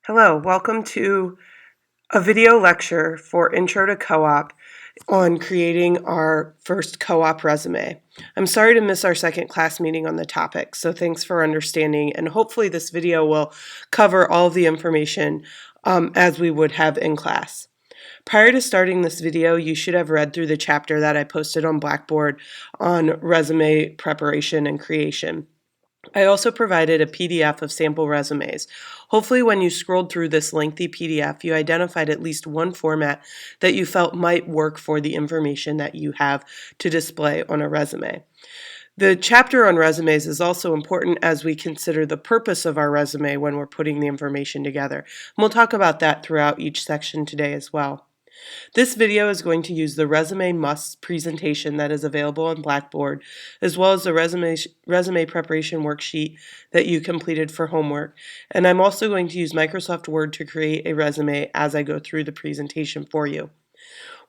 Hello, welcome to a video lecture for Intro to Co-op on creating our first co-op resume. I'm sorry to miss our second class meeting on the topic, so thanks for understanding, and hopefully this video will cover all of the information as we would have in class. Prior to starting this video, you should have read through the chapter that I posted on Blackboard on resume preparation and creation. I also provided a PDF of sample resumes. Hopefully when you scrolled through this lengthy PDF, you identified at least one format that you felt might work for the information that you have to display on a resume. The chapter on resumes is also important as we consider the purpose of our resume when we're putting the information together. And we'll talk about that throughout each section today as well. This video is going to use the Resume Must presentation that is available on Blackboard, as well as the resume preparation worksheet that you completed for homework. And I'm also going to use Microsoft Word to create a resume as I go through the presentation for you.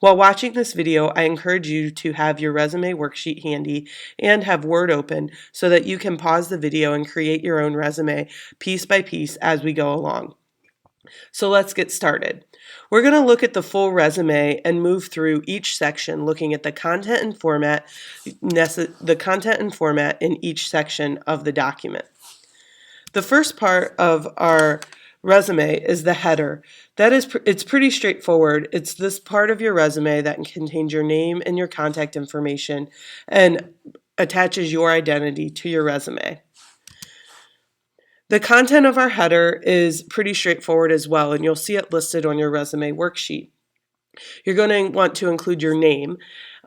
While watching this video, I encourage you to have your resume worksheet handy and have Word open so that you can pause the video and create your own resume piece by piece as we go along. So let's get started. We're going to look at the full resume and move through each section looking at the content and format in each section of the document. The first part of our resume is the header. It's pretty straightforward. It's this part of your resume that contains your name and your contact information and attaches your identity to your resume. The content of our header is pretty straightforward as well, and you'll see it listed on your resume worksheet. You're going to want to include your name.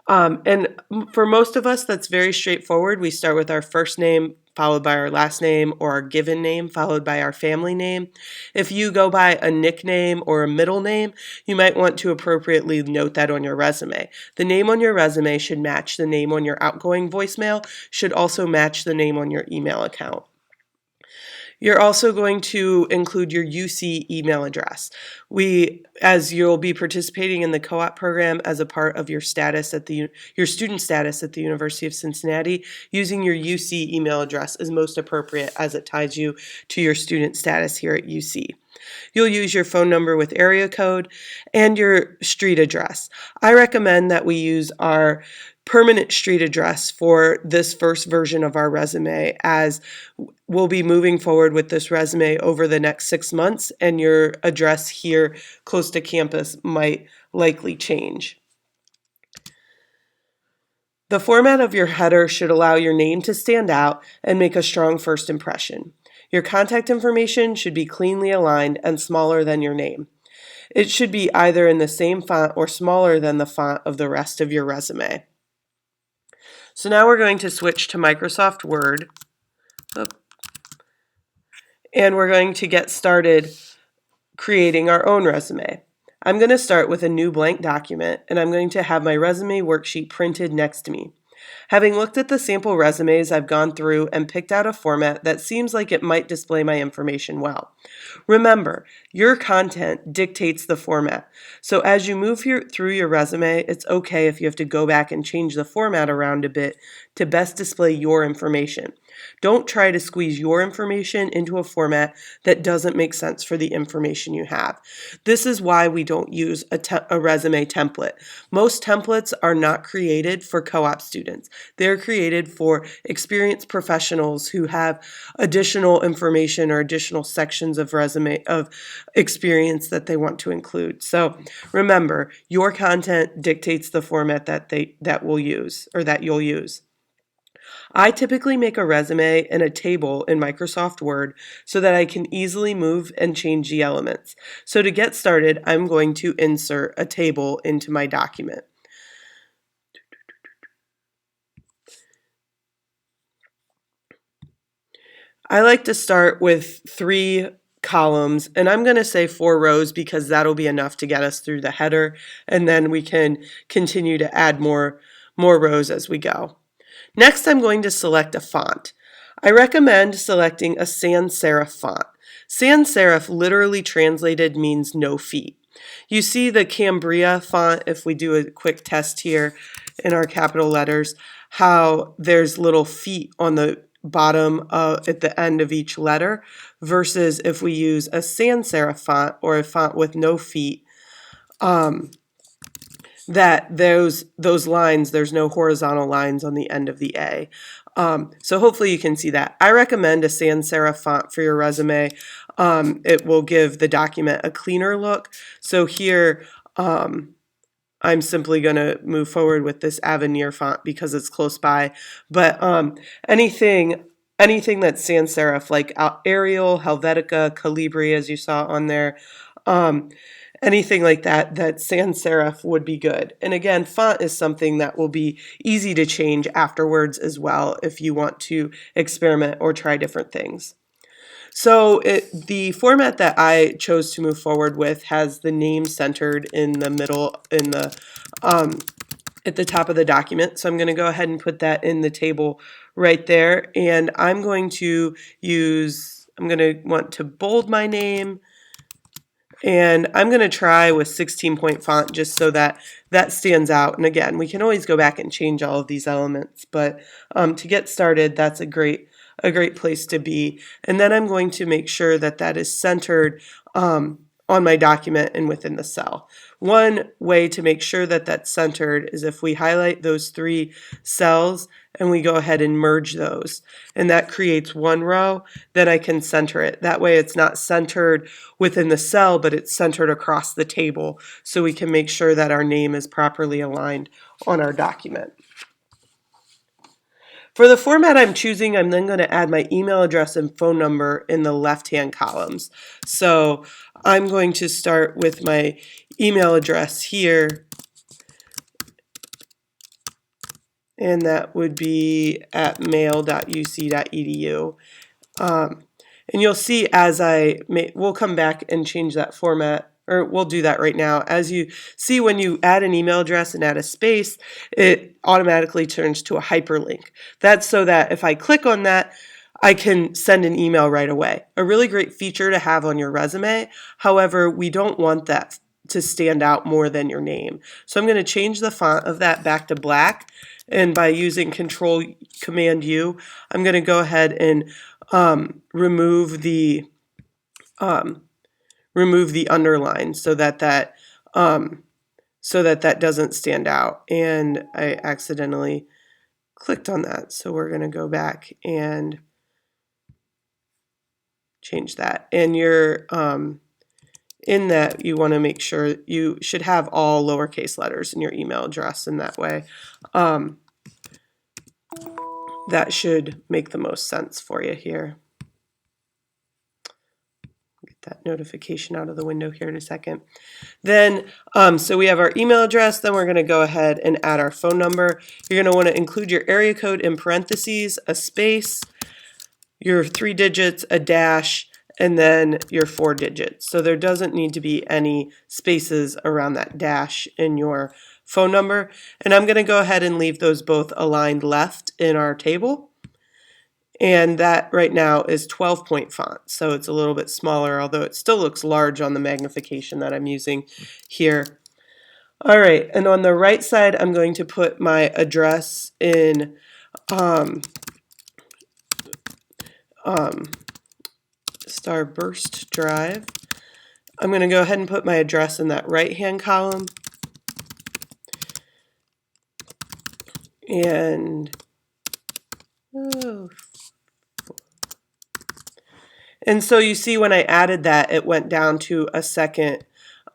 And for most of us, that's very straightforward. We start with our first name, followed by our last name, or our given name, followed by our family name. If you go by a nickname or a middle name, you might want to appropriately note that on your resume. The name on your resume should match the name on your outgoing voicemail, should also match the name on your email account. You're also going to include your UC email address. As you'll be participating in the co-op program as a part of your status at your student status at the University of Cincinnati, using your UC email address is most appropriate as it ties you to your student status here at UC. You'll use your phone number with area code and your street address. I recommend that we use our permanent street address for this first version of our resume, as we'll be moving forward with this resume over the next 6 months, and your address here close to campus might likely change. The format of your header should allow your name to stand out and make a strong first impression. Your contact information should be cleanly aligned and smaller than your name. It should be either in the same font or smaller than the font of the rest of your resume. So now we're going to switch to Microsoft Word, and we're going to get started creating our own resume. I'm going to start with a new blank document, and I'm going to have my resume worksheet printed next to me. Having looked at the sample resumes, I've gone through and picked out a format that seems like it might display my information well. Remember, your content dictates the format. So as you move through your resume, it's okay if you have to go back and change the format around a bit to best display your information. Don't try to squeeze your information into a format that doesn't make sense for the information you have. This is why we don't use a resume template. Most templates are not created for co-op students. They're created for experienced professionals who have additional information or additional sections of resume of experience that they want to include. So remember, your content dictates the format that we'll use or that you'll use. I typically make a resume in a table in Microsoft Word so that I can easily move and change the elements. So to get started, I'm going to insert a table into my document. I like to start with 3 columns, and I'm going to say 4 rows because that'll be enough to get us through the header, and then we can continue to add more rows as we go. Next, I'm going to select a font. I recommend selecting a sans serif font. Sans serif literally translated means no feet. You see the Cambria font, if we do a quick test here in our capital letters, how there's little feet on the bottom at the end of each letter, versus if we use a sans serif font or a font with no feet, that those lines, there's no horizontal lines on the end of the A. So hopefully you can see that. I recommend a sans serif font for your resume. It will give the document a cleaner look. So here, I'm simply going to move forward with this Avenir font because it's close by. But anything that's sans serif, like Arial, Helvetica, Calibri, as you saw on there, anything like that, that sans serif would be good. And again, font is something that will be easy to change afterwards as well if you want to experiment or try different things. So the format that I chose to move forward with has the name centered in the middle, in the at the top of the document. So I'm going to go ahead and put that in the table right there. And I'm going to want to bold my name. And I'm going to try with 16-point font just so that that stands out. And again, we can always go back and change all of these elements. But to get started, that's a great place to be. And then I'm going to make sure that that is centered on my document and within the cell. One way to make sure that that's centered is if we highlight those 3 cells and we go ahead and merge those. And that creates one row, then I can center it. That way it's not centered within the cell, but it's centered across the table, so we can make sure that our name is properly aligned on our document. For the format I'm choosing, I'm then going to add my email address and phone number in the left-hand columns. So I'm going to start with my email address here, and that would be at mail.uc.edu. And you'll see as we'll come back and change that format, or we'll do that right now. As you see, when you add an email address and add a space, it automatically turns to a hyperlink. That's so that if I click on that, I can send an email right away. A really great feature to have on your resume. However, we don't want that to stand out more than your name. So I'm going to change the font of that back to black. And by using Control Command U, I'm going to go ahead and remove the underline so that doesn't stand out. And I accidentally clicked on that, so we're going to go back and change that. And you're in that, you want to make sure you should have all lowercase letters in your email address, and that way that should make the most sense for you here. Get that notification out of the window here in a second. Then, so we have our email address, then we're going to go ahead and add our phone number. You're going to want to include your area code in parentheses, a space, your 3 digits, a dash, and then your 4 digits. So there doesn't need to be any spaces around that dash in your phone number. And I'm going to go ahead and leave those both aligned left in our table. And that right now is 12-point font, so it's a little bit smaller, although it still looks large on the magnification that I'm using here. All right, and on the right side, I'm going to put my address in Starburst Drive. I'm going to go ahead and put my address in that right-hand column. And so you see when I added that, it went down to a second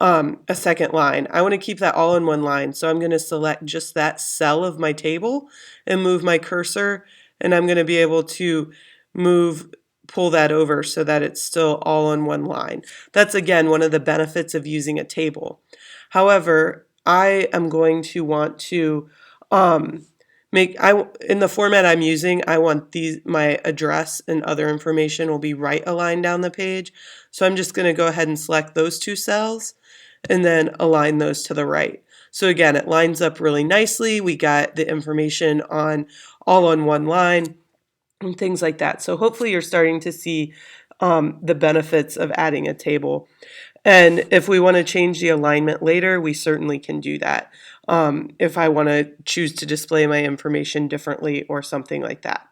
line. I want to keep that all in one line, so I'm going to select just that cell of my table and move my cursor, and I'm going to be able to pull that over so that it's still all on one line. That's, again, one of the benefits of using a table. However, I am going to want to in the format I'm using, I want my address and other information will be right aligned down the page. So I'm just going to go ahead and select those 2 cells and then align those to the right. So again, it lines up really nicely. We got the information all on one line and things like that. So hopefully you're starting to see the benefits of adding a table. And if we want to change the alignment later, we certainly can do that. If I want to choose to display my information differently or something like that.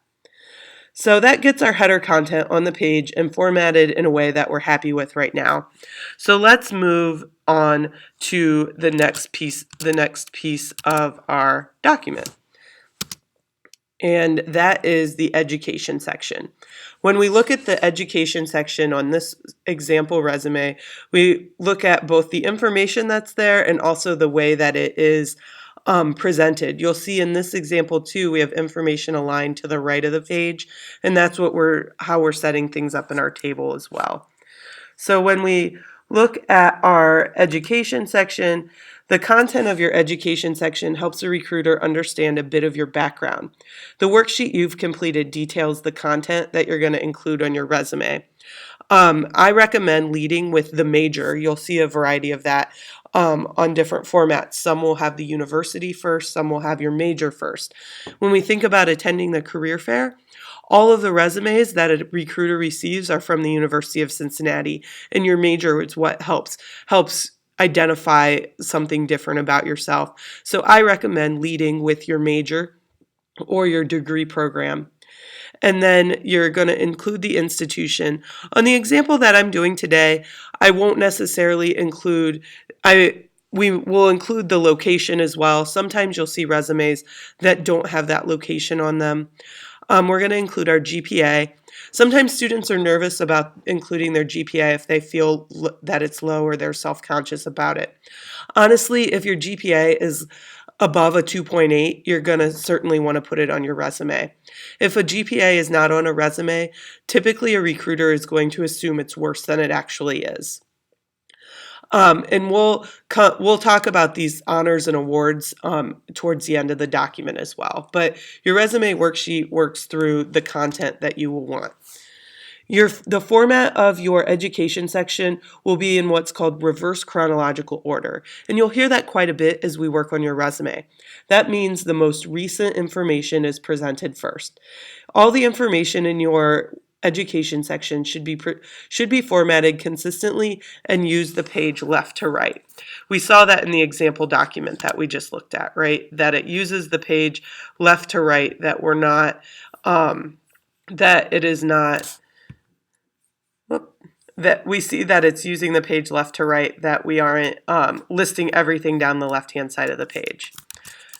So that gets our header content on the page and formatted in a way that we're happy with right now. So let's move on to the next piece of our document. And that is the education section. When we look at the education section on this example resume, we look at both the information that's there and also the way that it is presented. You'll see in this example too, we have information aligned to the right of the page, and that's how we're setting things up in our table as well. So when we look at our education section, the content of your education section helps a recruiter understand a bit of your background. The worksheet you've completed details the content that you're going to include on your resume. I recommend leading with the major. You'll see a variety of that on different formats. Some will have the university first, some will have your major first. When we think about attending the career fair, all of the resumes that a recruiter receives are from the University of Cincinnati, and your major is what helps identify something different about yourself. So I recommend leading with your major or your degree program. And then you're going to include the institution. On the example that I'm doing today, I won't necessarily include, we will include the location as well. Sometimes you'll see resumes that don't have that location on them. We're going to include our GPA. Sometimes students are nervous about including their GPA if they feel that it's low or they're self-conscious about it. Honestly, if your GPA is above a 2.8, you're going to certainly want to put it on your resume. If a GPA is not on a resume, typically a recruiter is going to assume it's worse than it actually is. And we'll talk about these honors and awards towards the end of the document as well. But your resume worksheet works through the content that you will want. The format of your education section will be in what's called reverse chronological order. And you'll hear that quite a bit as we work on your resume. That means the most recent information is presented first. All the information in your education section should be formatted consistently and use the page left to right. We saw that in the example document that we just looked at, right? That it uses the page left to right, that we're not, that it is not, that we see that it's using the page left to right, that we aren't listing everything down the left-hand side of the page.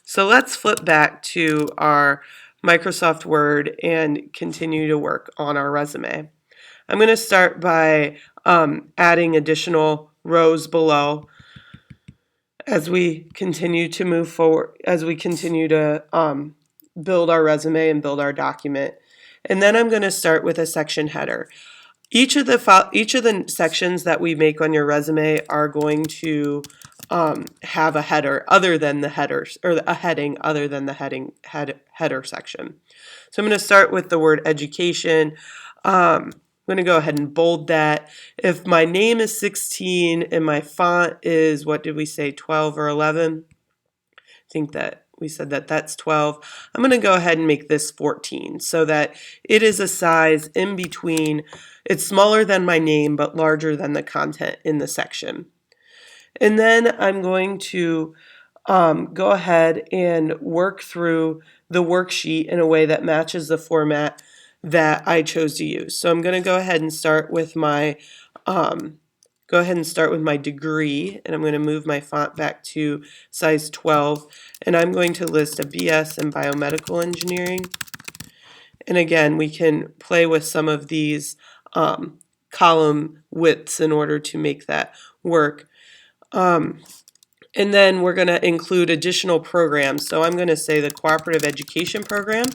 So let's flip back to our Microsoft Word and continue to work on our resume. I'm going to start by adding additional rows below as we continue to move forward, as we continue to build our resume and build our document. And then I'm going to start with a section header. Each of the sections that we make on your resume are going to have a header other than the headers, or a heading other than the header section. So I'm going to start with the word education. I'm going to go ahead and bold that. If my name is 16 and my font is, what did we say, 12 or 11? I think that we said that that's 12. I'm going to go ahead and make this 14 so that it is a size in between. It's smaller than my name but larger than the content in the section. And then I'm going to go ahead and work through the worksheet in a way that matches the format that I chose to use. So I'm going to go ahead and start with my degree, and I'm going to move my font back to size 12, and I'm going to list a BS in biomedical engineering. And again, we can play with some of these column widths in order to make that work. And then we're going to include additional programs. So I'm going to say the Cooperative Education Program,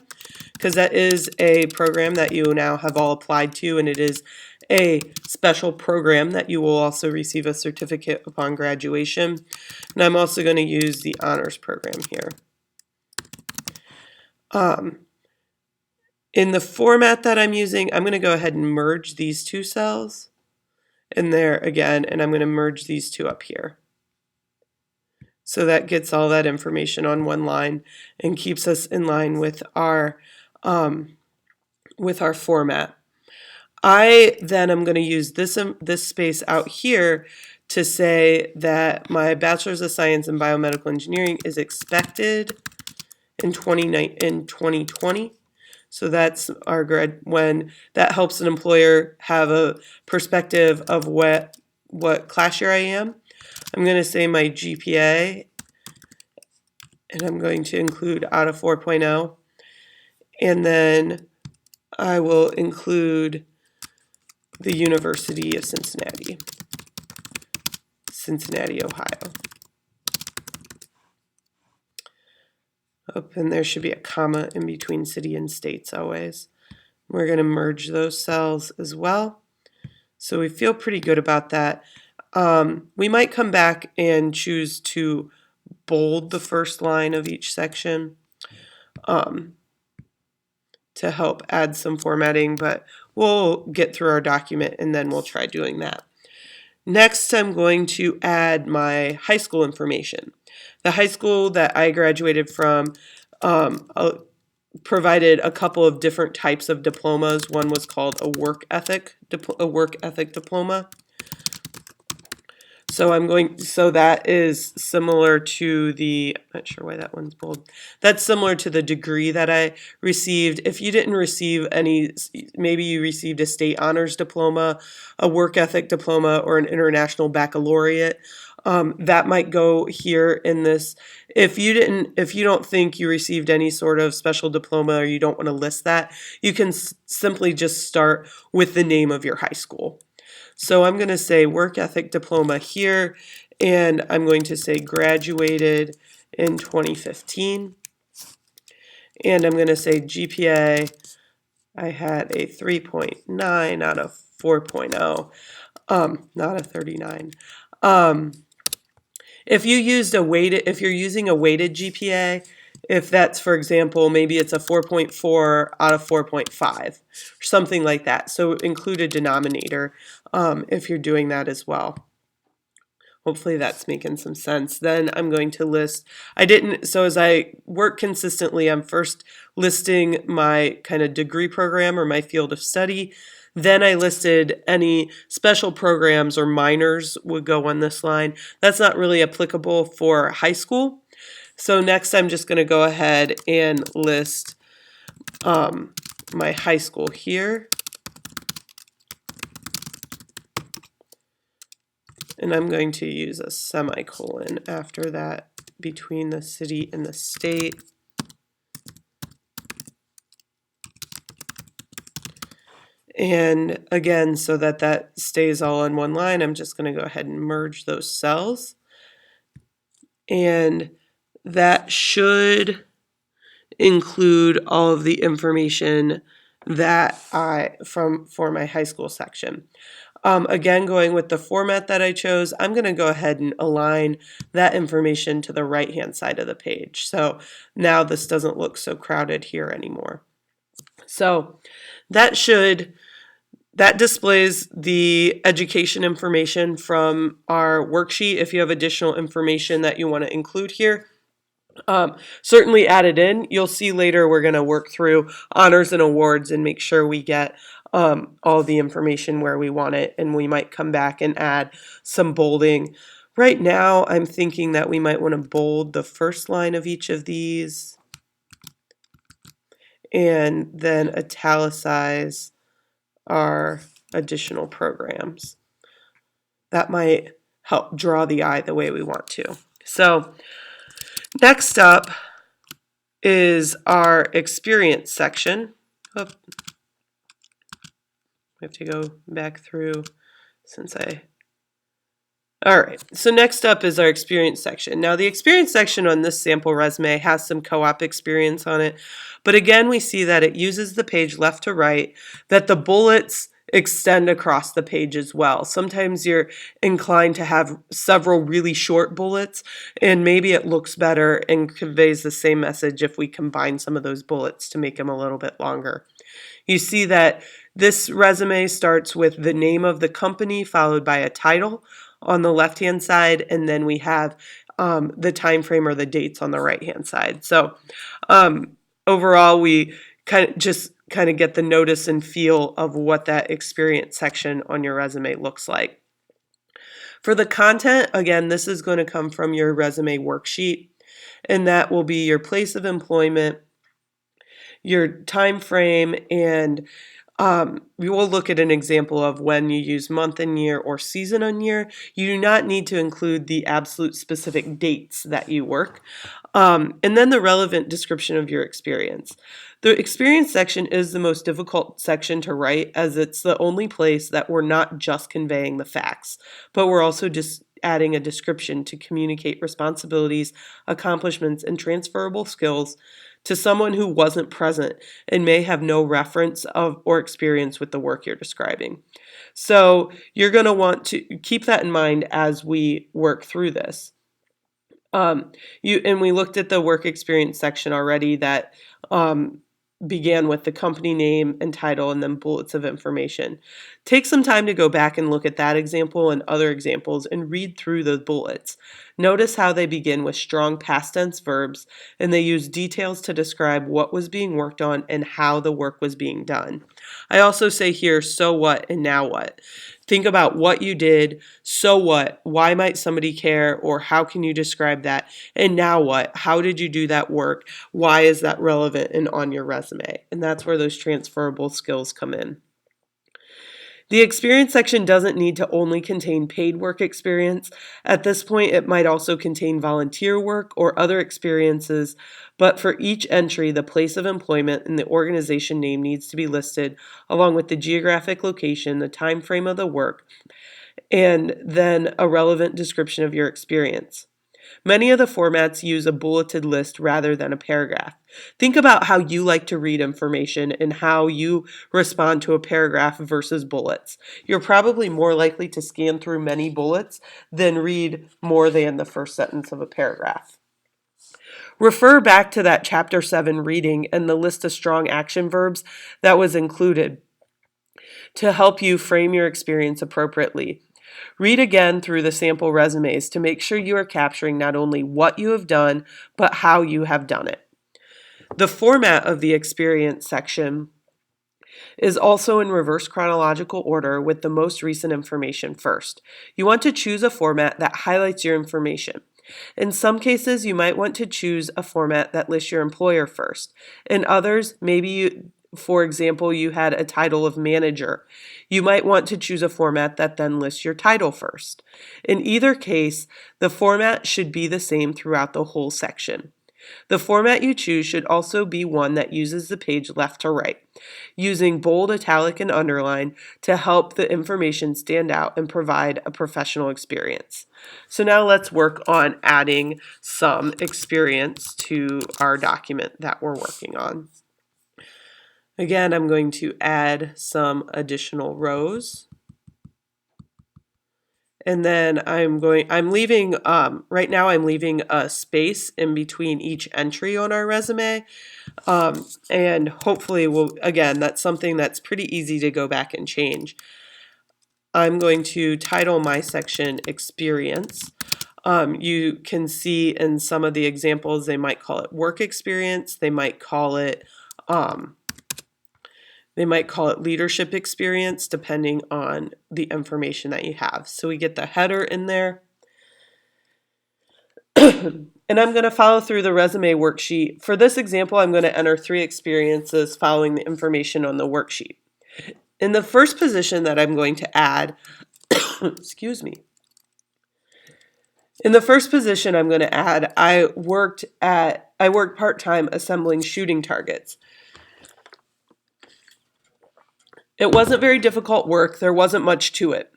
because that is a program that you now have all applied to, and it is a special program that you will also receive a certificate upon graduation. And I'm also going to use the honors program here. In the format that I'm using, I'm going to go ahead and merge these two cells in there again, and I'm going to merge these two up here. So that gets all that information on one line and keeps us in line with our format. I then am going to use this space out here to say that my Bachelor's of Science in Biomedical Engineering is expected in 2020. So that's our grad, when that helps an employer have a perspective of what class year I am. I'm going to say my GPA, and I'm going to include out of 4.0. And then I will include the University of Cincinnati, Ohio. Oh, and there should be a comma in between city and states always. We're going to merge those cells as well. So we feel pretty good about that. We might come back and choose to bold the first line of each section to help add some formatting, but we'll get through our document and then we'll try doing that. Next, I'm going to add my high school information. The high school that I graduated from provided a couple of different types of diplomas. One was called a work ethic diploma. So that is similar to the, I'm not sure why that one's bold. That's similar to the degree that I received. If you didn't receive any, maybe you received a state honors diploma, a work ethic diploma, or an international baccalaureate. That might go here in this. If you don't think you received any sort of special diploma or you don't want to list that, you can simply just start with the name of your high school. So I'm going to say work ethic diploma here, and I'm going to say graduated in 2015. And I'm going to say GPA, I had a 3.9 out of 4.0, not a 39. If you're using a weighted GPA, if that's, for example, maybe it's a 4.4 out of 4.5, or something like that. So include a denominator if you're doing that as well. Hopefully that's making some sense. Then I'm going to list, so as I work consistently, I'm first listing my kind of degree program or my field of study. Then I listed any special programs or minors would go on this line. That's not really applicable for high school. So next I'm just going to go ahead and list my high school here. And I'm going to use a semicolon after that between the city and the state. And again, so that stays all in one line, I'm just going to go ahead and merge those cells. And that should include all of the information that for my high school section. Again, going with the format that I chose, I'm going to go ahead and align that information to the right-hand side of the page. So now this doesn't look so crowded here anymore. So that displays the education information from our worksheet. If you have additional information that you want to include here, certainly add it in. You'll see later we're going to work through honors and awards and make sure we get all the information where we want it, and we might come back and add some bolding. Right now, I'm thinking that we might want to bold the first line of each of these and then italicize our additional programs. That might help draw the eye the way we want to. So next up is our experience section. We have to go back through all right, so next up is our experience section. Now the experience section on this sample resume has some co-op experience on it, but again we see that it uses the page left to right, that the bullets extend across the page as well. Sometimes you're inclined to have several really short bullets, and maybe it looks better and conveys the same message if we combine some of those bullets to make them a little bit longer. You see that this resume starts with the name of the company followed by a title on the left-hand side, and then we have the time frame or the dates on the right-hand side. So overall, we kind of get the notice and feel of what that experience section on your resume looks like. For the content, again, this is going to come from your resume worksheet, and that will be your place of employment, your time frame, and we will look at an example of when you use month and year or season and year. You do not need to include the absolute specific dates that you work. And then the relevant description of your experience. The experience section is the most difficult section to write, as it's the only place that we're not just conveying the facts, but we're also just adding a description to communicate responsibilities, accomplishments, and transferable skills to someone who wasn't present and may have no reference of or experience with the work you're describing. So you're going to want to keep that in mind as we work through this. We looked at the work experience section already that began with the company name and title and then bullets of information. Take some time to go back and look at that example and other examples and read through those bullets. Notice how they begin with strong past tense verbs, and they use details to describe what was being worked on and how the work was being done. I also say here, so what and now what. Think about what you did, so what, why might somebody care, or how can you describe that, and now what, how did you do that work, why is that relevant and on your resume? And that's where those transferable skills come in. The experience section doesn't need to only contain paid work experience. At this point, it might also contain volunteer work or other experiences, but for each entry, the place of employment and the organization name needs to be listed, along with the geographic location, the time frame of the work, and then a relevant description of your experience. Many of the formats use a bulleted list rather than a paragraph. Think about how you like to read information and how you respond to a paragraph versus bullets. You're probably more likely to scan through many bullets than read more than the first sentence of a paragraph. Refer back to that Chapter 7 reading and the list of strong action verbs that was included to help you frame your experience appropriately. Read again through the sample resumes to make sure you are capturing not only what you have done, but how you have done it. The format of the experience section is also in reverse chronological order with the most recent information first. You want to choose a format that highlights your information. In some cases, you might want to choose a format that lists your employer first. In others, for example, you had a title of manager. You might want to choose a format that then lists your title first. In either case, the format should be the same throughout the whole section. The format you choose should also be one that uses the page left to right, using bold, italic, and underline to help the information stand out and provide a professional experience. So now let's work on adding some experience to our document that we're working on. Again, I'm going to add some additional rows. And then I'm leaving, right now I'm leaving a space in between each entry on our resume. And hopefully again, that's something that's pretty easy to go back and change. I'm going to title my section Experience. You can see in some of the examples, they might call it Work Experience. They might call it leadership experience, depending on the information that you have. So we get the header in there. And I'm going to follow through the resume worksheet. For this example, I'm going to enter 3 experiences following the information on the worksheet. In the first position that I'm going to add, excuse me. In the first position I'm going to add, I worked part-time assembling shooting targets. It wasn't very difficult work. There wasn't much to it.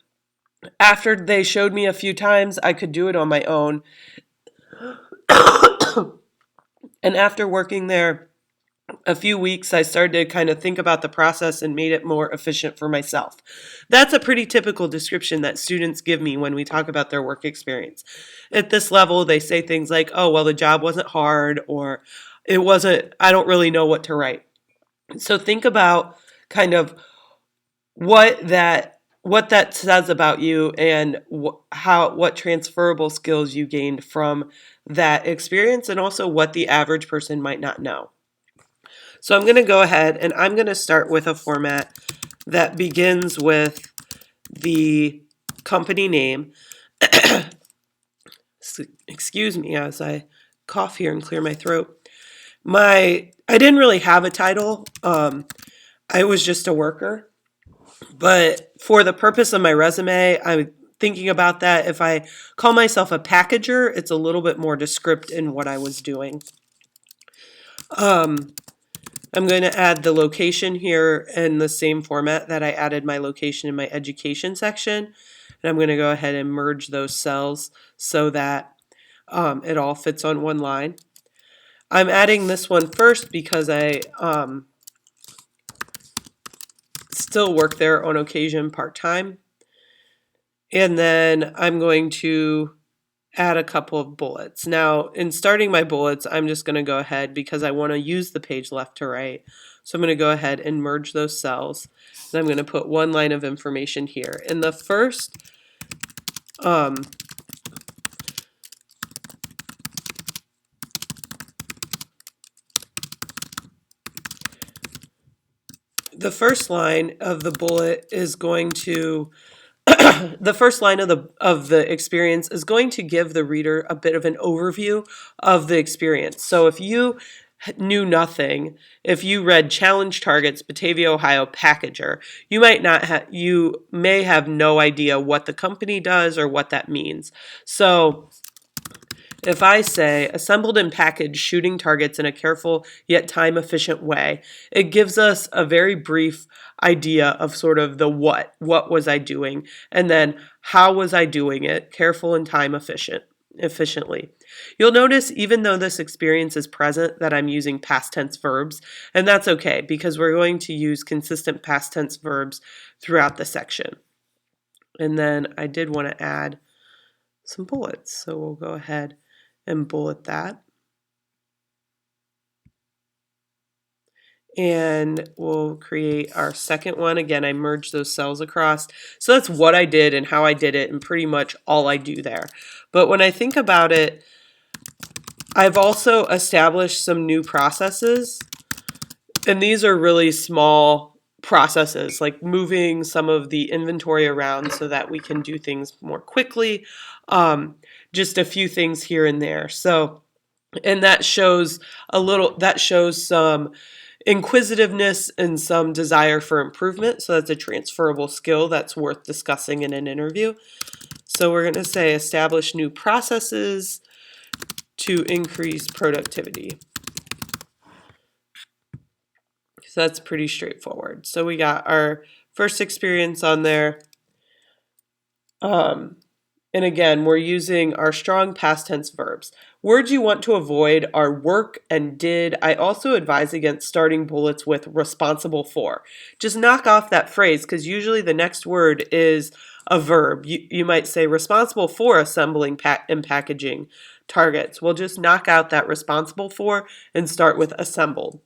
After they showed me a few times, I could do it on my own. And after working there a few weeks, I started to kind of think about the process and made it more efficient for myself. That's a pretty typical description that students give me when we talk about their work experience. At this level, they say things like, oh, well, the job wasn't hard, or I don't really know what to write. So think about kind of what that says about you and what transferable skills you gained from that experience, and also what the average person might not know. So I'm going to go ahead and I'm going to start with a format that begins with the company name. Excuse me as I cough here and clear my throat. I didn't really have a title. I was just a worker. But for the purpose of my resume, I'm thinking about that. If I call myself a packager, it's a little bit more descriptive in what I was doing. Um, I'm going to add the location here in the same format that I added my location in my education section. And I'm going to go ahead and merge those cells so that it all fits on one line. I'm adding this one first because I still work there on occasion part-time. And then I'm going to add a couple of bullets. Now, in starting my bullets, I'm just going to go ahead because I want to use the page left to right. So I'm going to go ahead and merge those cells. And I'm going to put one line of information here. In the first line of the bullet is going to the first line of the experience is going to give the reader a bit of an overview of the experience. So if you knew nothing, if you read challenge targets, Batavia, Ohio packager, you may have no idea what the company does or what that means. So if I say assembled and packaged shooting targets in a careful yet time efficient way, it gives us a very brief idea of sort of the what was I doing, and then how was I doing it, careful and time efficiently. You'll notice even though this experience is present that I'm using past tense verbs, and that's okay because we're going to use consistent past tense verbs throughout the section. And then I did want to add some bullets, so we'll go ahead and bullet that. And we'll create our second one. Again, I merged those cells across. So that's what I did and how I did it and pretty much all I do there. But when I think about it, I've also established some new processes. And these are really small processes, like moving some of the inventory around so that we can do things more quickly. Just a few things here and there. So, and that shows some inquisitiveness and some desire for improvement. So that's a transferable skill that's worth discussing in an interview. So we're going to say establish new processes to increase productivity. So that's pretty straightforward. So we got our first experience on there. And again, we're using our strong past tense verbs. Words you want to avoid are work and did. I also advise against starting bullets with responsible for. Just knock off that phrase because usually the next word is a verb. You might say responsible for assembling and packaging targets. We'll just knock out that responsible for and start with assembled.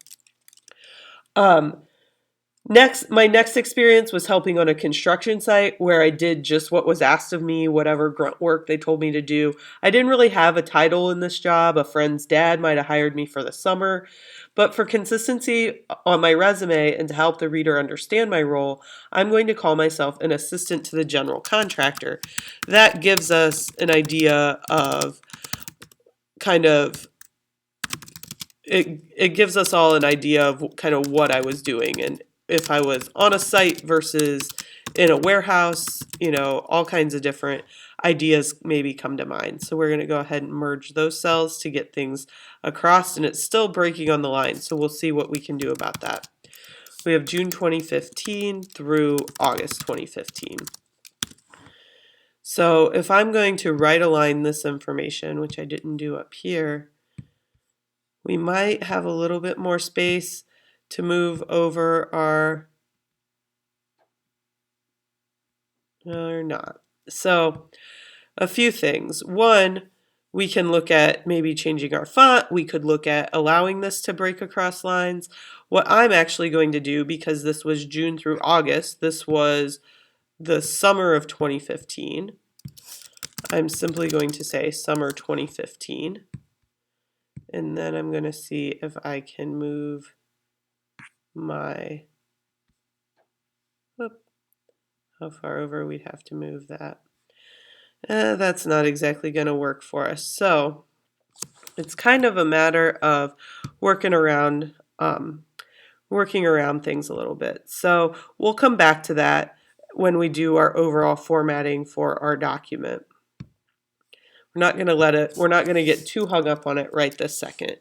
My next experience was helping on a construction site where I did just what was asked of me, whatever grunt work they told me to do. I didn't really have a title in this job. A friend's dad might have hired me for the summer. But for consistency on my resume and to help the reader understand my role, I'm going to call myself an assistant to the general contractor. That gives us an idea of it gives us all an idea of kind of what I was doing and if I was on a site versus in a warehouse, all kinds of different ideas maybe come to mind. So we're going to go ahead and merge those cells to get things across, and it's still breaking on the line, so we'll see what we can do about that. We have June 2015 through August 2015. So if I'm going to right align this information, which I didn't do up here, we might have a little bit more space to move over our, or not. So a few things. One, we can look at maybe changing our font. We could look at allowing this to break across lines. What I'm actually going to do, because this was June through August, this was the summer of 2015. I'm simply going to say summer 2015. And then I'm going to see if I can move my, how far over we'd have to move that. That's not exactly going to work for us. So it's kind of a matter of working around things a little bit. So we'll come back to that when we do our overall formatting for our document. We're not going to get too hung up on it right this second.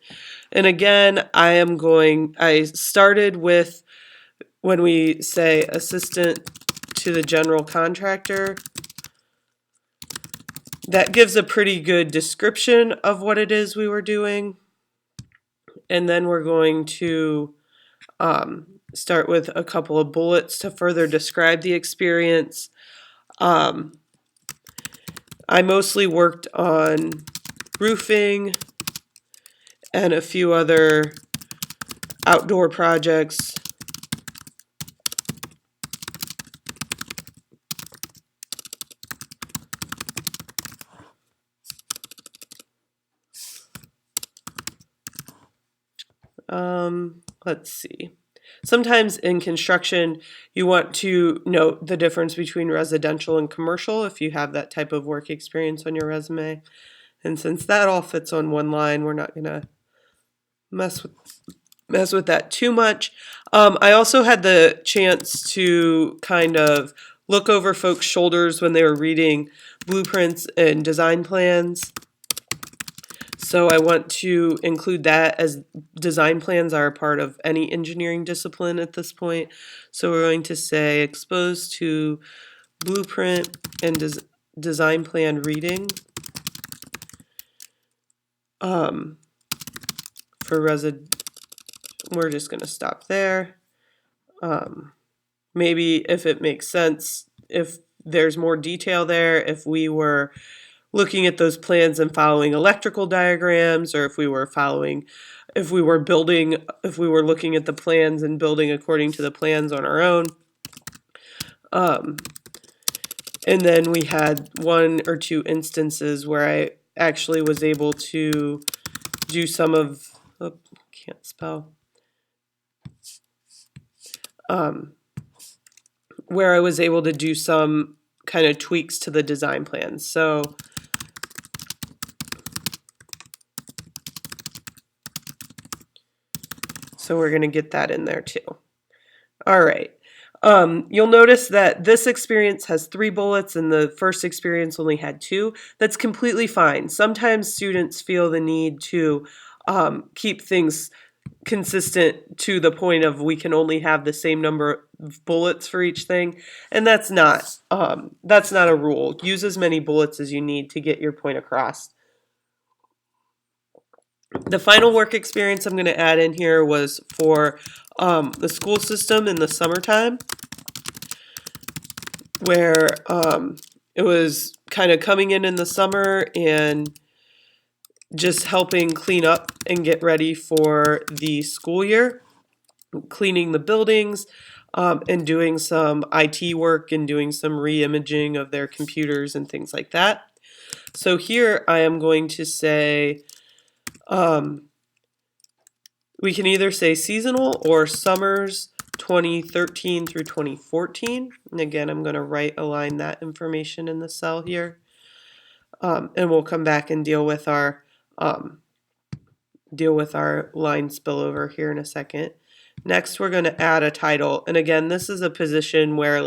And again, I started with when we say assistant to the general contractor. That gives a pretty good description of what it is we were doing. And then we're going to start with a couple of bullets to further describe the experience. I mostly worked on roofing and a few other outdoor projects. Let's see. Sometimes in construction, you want to note the difference between residential and commercial if you have that type of work experience on your resume. And since that all fits on one line, we're not going to mess with that too much. I also had the chance to kind of look over folks' shoulders when they were reading blueprints and design plans. So I want to include that, as design plans are a part of any engineering discipline at this point. So we're going to say exposed to blueprint and design plan reading we're just going to stop there. Maybe if it makes sense, if there's more detail there, if we were looking at those plans and following electrical diagrams, or if we were looking at the plans and building according to the plans on our own. And then we had one or two instances where I actually was able to do some of, can't spell, where I was able to do some kind of tweaks to the design plans. So we're going to get that in there too. All right. You'll notice that this experience has 3 bullets and the first experience only had 2. That's completely fine. Sometimes students feel the need to keep things consistent to the point of we can only have the same number of bullets for each thing, and that's not a rule. Use as many bullets as you need to get your point across. The final work experience I'm going to add in here was for the school system in the summertime, where it was kind of coming in the summer and just helping clean up and get ready for the school year, cleaning the buildings, and doing some IT work and doing some re-imaging of their computers and things like that. So here I am going to say, we can either say seasonal or summers 2013 through 2014. And again, I'm going to align that information in the cell here. And we'll come back and deal with our line spillover here in a second. Next, we're going to add a title. And again, this is a position where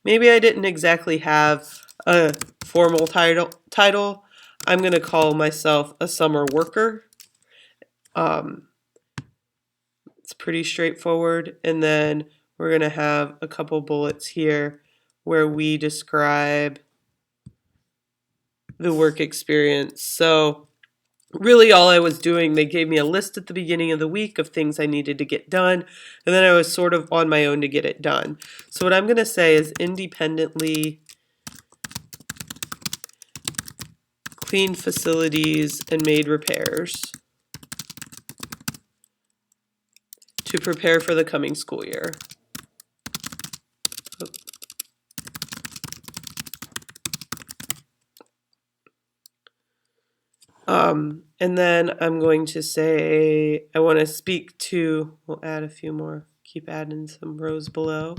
maybe I didn't exactly have a formal title. I'm going to call myself a summer worker. It's pretty straightforward. And then we're going to have a couple bullets here where we describe the work experience. So really all I was doing, they gave me a list at the beginning of the week of things I needed to get done, and then I was sort of on my own to get it done. So what I'm going to say is independently cleaned facilities and made repairs to prepare for the coming school year. And then I'm going to say, I want to speak to, we'll add a few more, keep adding some rows below.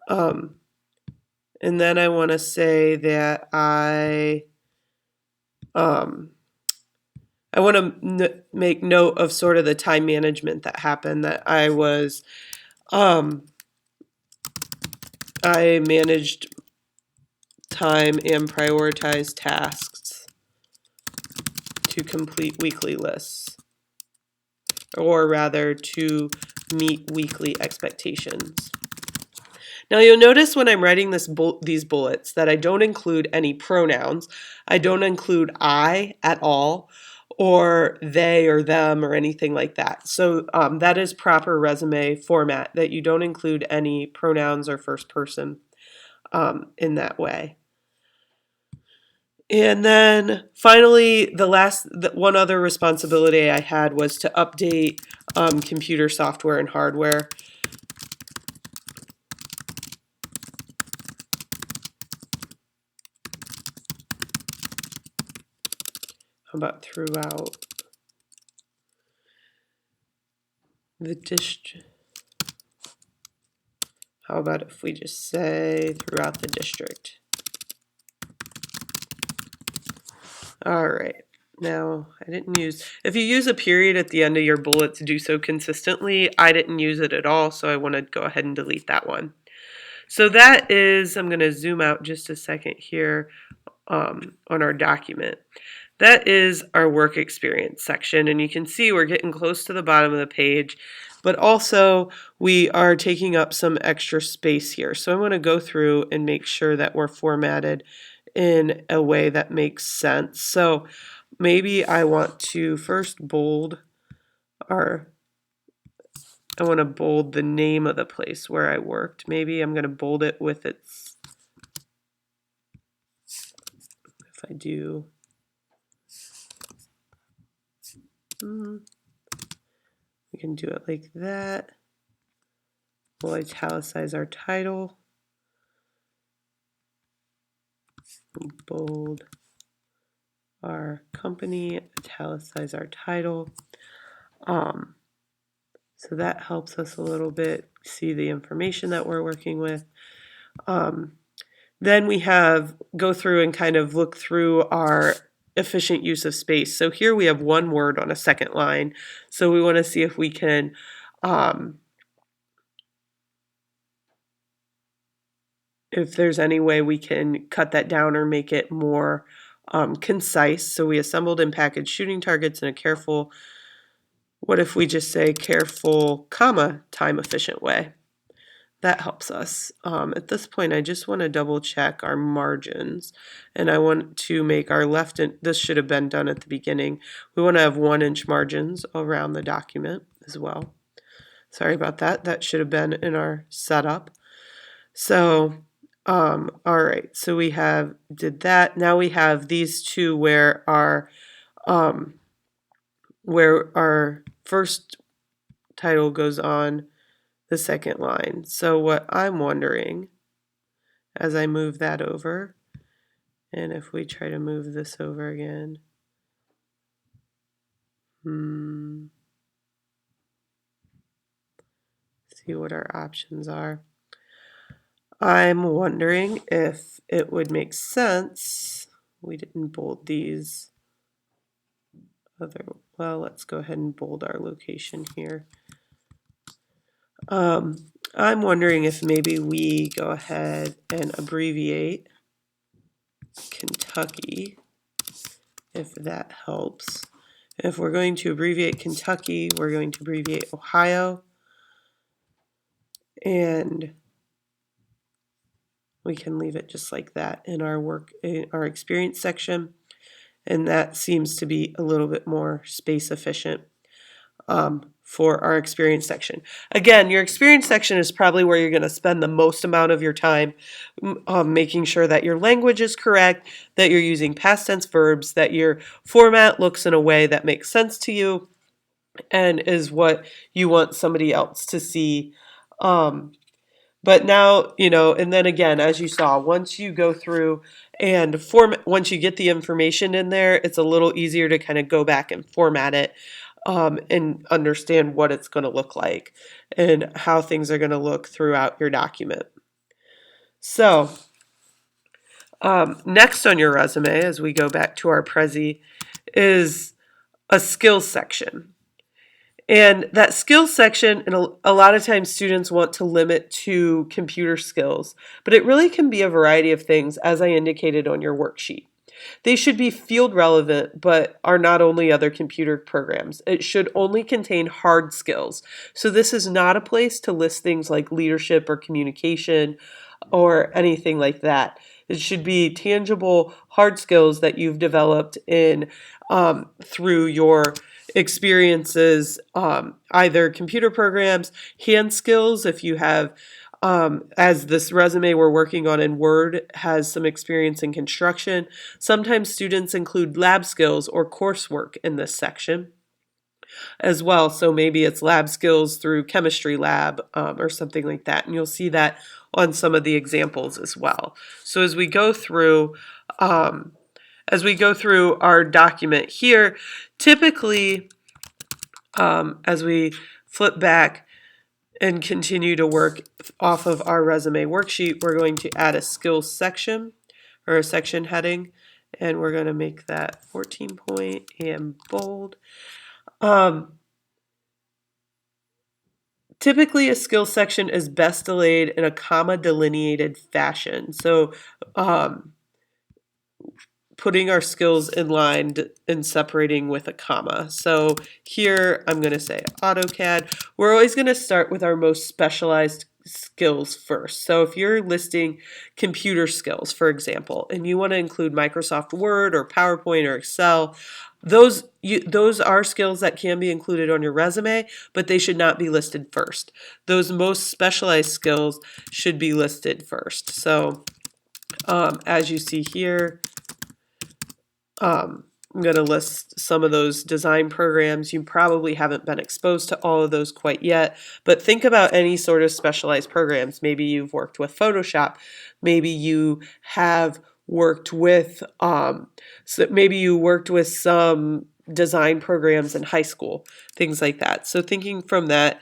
And then I want to say that I I want to make note of sort of the time management that happened, that I managed time and prioritized tasks to complete weekly lists, or rather to meet weekly expectations. Now you'll notice when I'm writing these bullets that I don't include any pronouns. I don't include I at all, or they or them or anything like that. So that is proper resume format, that you don't include any pronouns or first person in that way. And then finally, the one other responsibility I had was to update computer software and hardware. How about throughout the district? How about if we just say throughout the district? All right. Now, I didn't use, if you use a period at the end of your bullet to do so consistently, I didn't use it at all, so I want to go ahead and delete that one. So that is, I'm going to zoom out just a second here on our document. That is our work experience section, and you can see we're getting close to the bottom of the page, but also we are taking up some extra space here. So I want to go through and make sure that we're formatted in a way that makes sense. So maybe I want to first bold I want to bold the name of the place where I worked. Maybe I'm going to bold it with its, if I do, we can do it like that. We'll italicize our title. Bold our company, italicize our title. So that helps us a little bit see the information that we're working with. Then we go through and kind of look through our efficient use of space. So here we have one word on a second line. So we want to see if we can if there's any way we can cut that down or make it more concise. So we assembled and packaged shooting targets in a careful, what if we just say careful, comma, time efficient way? That helps us. At this point, I just want to double check our margins, and I want to make our left, this should have been done at the beginning. We want to have 1-inch margins around the document as well. Sorry about that. That should have been in our setup. So, all right. So we did that. Now we have these two where our first title goes on the second line. So what I'm wondering, as I move that over, and if we try to move this over again, see what our options are. I'm wondering if it would make sense, we didn't bold these well, let's go ahead and bold our location here. I'm wondering if maybe we go ahead and abbreviate Kentucky, if that helps. If we're going to abbreviate Kentucky, we're going to abbreviate Ohio, and we can leave it just like that in our experience section, and that seems to be a little bit more space efficient for our experience section. Again, your experience section is probably where you're going to spend the most amount of your time making sure that your language is correct, that you're using past tense verbs, that your format looks in a way that makes sense to you and is what you want somebody else to see. But now, and then again, as you saw, once you go through and once you get the information in there, it's a little easier to kind of go back and format it and understand what it's going to look like and how things are going to look throughout your document. So next on your resume, as we go back to our Prezi, is a skills section. And that skills section, and a lot of times students want to limit to computer skills, but it really can be a variety of things, as I indicated on your worksheet. They should be field relevant, but are not only other computer programs. It should only contain hard skills. So this is not a place to list things like leadership or communication or anything like that. It should be tangible, hard skills that you've developed in through your experiences, either computer programs, hand skills, if you have, as this resume we're working on in Word has some experience in construction. Sometimes students include lab skills or coursework in this section as well. So maybe it's lab skills through chemistry lab or something like that. And you'll see that on some of the examples as well. So as we go through our document here, typically as we flip back and continue to work off of our resume worksheet, we're going to add a skills section or a section heading, and we're going to make that 14 point and bold. Typically, a skills section is best delayed in a comma delineated fashion. So putting our skills in line and separating with a comma. So here I'm going to say AutoCAD. We're always going to start with our most specialized skills first. So if you're listing computer skills, for example, and you want to include Microsoft Word or PowerPoint or Excel, those are skills that can be included on your resume, but they should not be listed first. Those most specialized skills should be listed first. So as you see here, I'm going to list some of those design programs. You probably haven't been exposed to all of those quite yet, but think about any sort of specialized programs. Maybe you've worked with Photoshop. Maybe you have worked with, maybe you worked with some design programs in high school, things like that. So thinking from that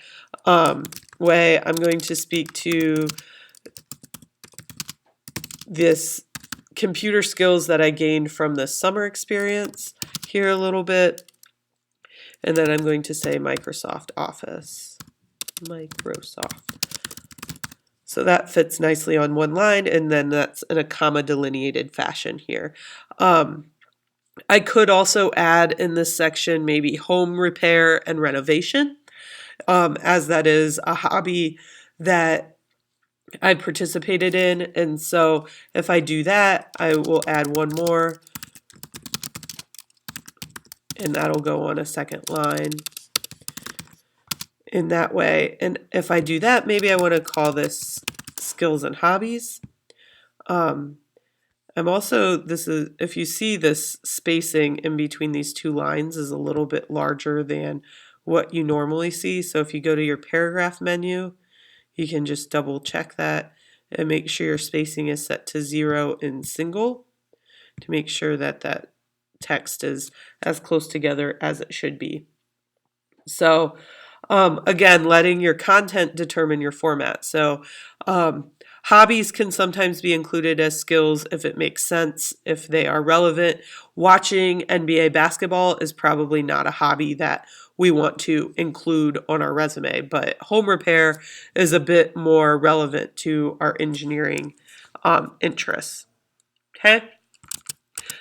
way, I'm going to speak to this computer skills that I gained from the summer experience here a little bit. And then I'm going to say Microsoft Office. Microsoft. So that fits nicely on one line, and then that's in a comma delineated fashion here. I could also add in this section maybe home repair and renovation, as that is a hobby that I participated in. And so if I do that, I will add one more, and that'll go on a second line in that way. And if I do that, maybe I want to call this skills and hobbies. I'm also, if you see this spacing in between these two lines is a little bit larger than what you normally see. So if you go to your paragraph menu, you can just double check that and make sure your spacing is set to 0 in single to make sure that that text is as close together as it should be. So again, letting your content determine your format. So hobbies can sometimes be included as skills if it makes sense, if they are relevant. Watching NBA basketball is probably not a hobby that we want to include on our resume, but home repair is a bit more relevant to our engineering interests. Okay,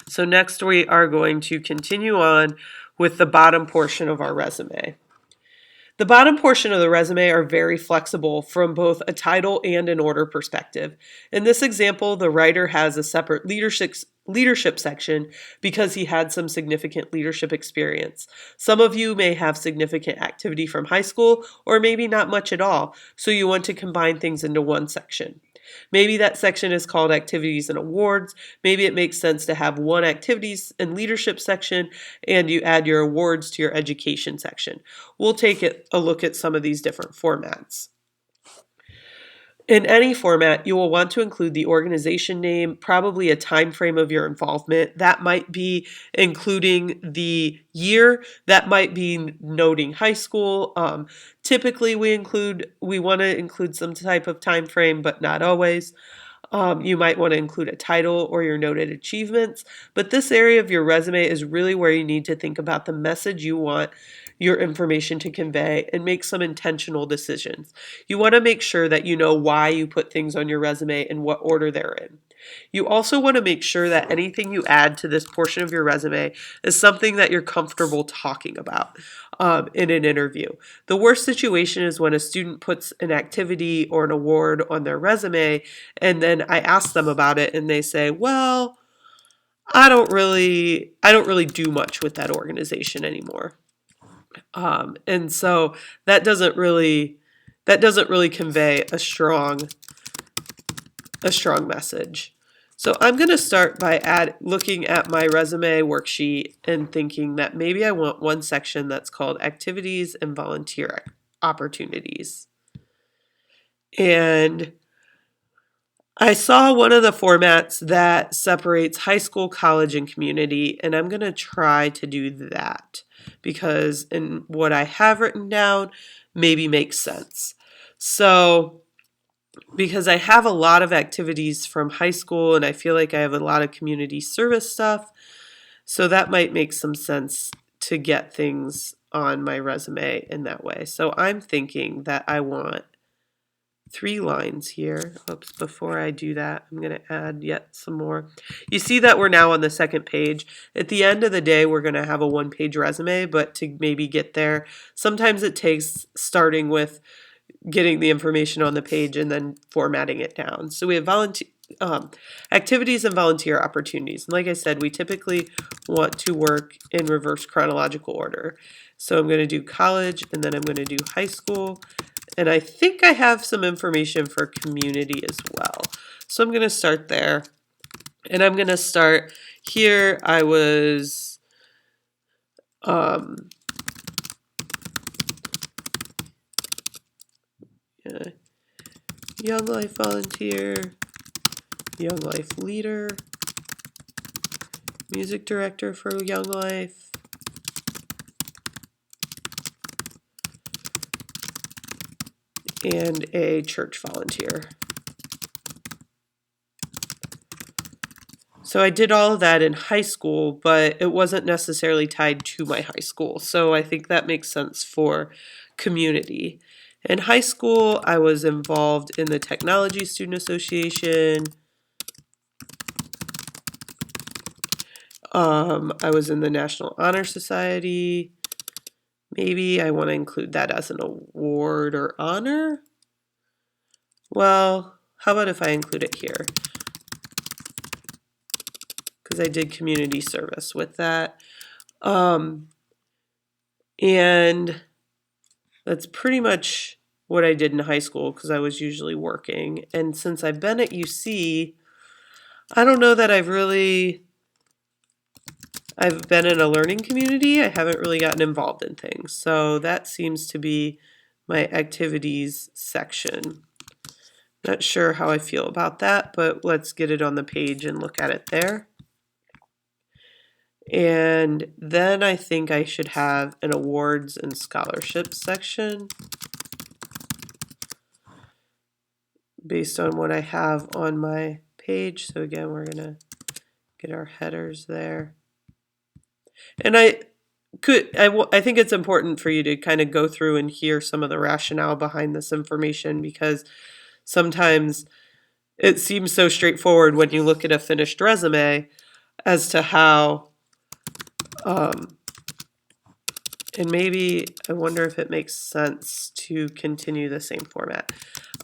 so next we are going to continue on with the bottom portion of our resume. The bottom portion of the resume are very flexible from both a title and an order perspective. In this example, the writer has a separate leadership section because he had some significant leadership experience. Some of you may have significant activity from high school or maybe not much at all, so you want to combine things into one section. Maybe that section is called activities and awards. Maybe it makes sense to have one activities and leadership section and you add your awards to your education section. We'll take a look at some of these different formats. In any format, you will want to include the organization name, probably a time frame of your involvement. That might be including the year. That might be noting high school. Typically, we want to include some type of time frame, but not always. You might want to include a title or your noted achievements, but this area of your resume is really where you need to think about the message you want your information to convey and make some intentional decisions. You want to make sure that you know why you put things on your resume and what order they're in. You also want to make sure that anything you add to this portion of your resume is something that you're comfortable talking about in an interview. The worst situation is when a student puts an activity or an award on their resume, and then I ask them about it, and they say, "Well, I don't really do much with that organization anymore," and so that doesn't really convey a strong message. So I'm going to start by looking at my resume worksheet and thinking that maybe I want one section that's called activities and volunteer opportunities. And I saw one of the formats that separates high school, college, and community, and I'm going to try to do that because in what I have written down maybe makes sense. So because I have a lot of activities from high school and I feel like I have a lot of community service stuff. So that might make some sense to get things on my resume in that way. So I'm thinking that I want 3 lines here. Oops, before I do that, I'm going to add yet some more. You see that we're now on the second page. At the end of the day, we're going to have a 1-page resume, but to maybe get there, sometimes it takes starting with getting the information on the page and then formatting it down. So we have activities and volunteer opportunities. And like I said, we typically want to work in reverse chronological order. So I'm going to do college and then I'm going to do high school. And I think I have some information for community as well. So I'm going to start there. And I'm going to start here. I was Young Life volunteer, Young Life leader, music director for Young Life, and a church volunteer. So I did all of that in high school, but it wasn't necessarily tied to my high school. So I think that makes sense for community. In high school, I was involved in the Technology Student Association. I was in the National Honor Society. Maybe I want to include that as an award or honor. Well, how about if I include it here? Because I did community service with that. And that's pretty much what I did in high school because I was usually working. And since I've been at UC, I don't know that I've been in a learning community. I haven't really gotten involved in things. So that seems to be my activities section. Not sure how I feel about that, but let's get it on the page and look at it there. And then I think I should have an awards and scholarships section based on what I have on my page. So again, we're going to get our headers there. And I think it's important for you to kind of go through and hear some of the rationale behind this information because sometimes it seems so straightforward when you look at a finished resume as to how, and maybe I wonder if it makes sense to continue the same format.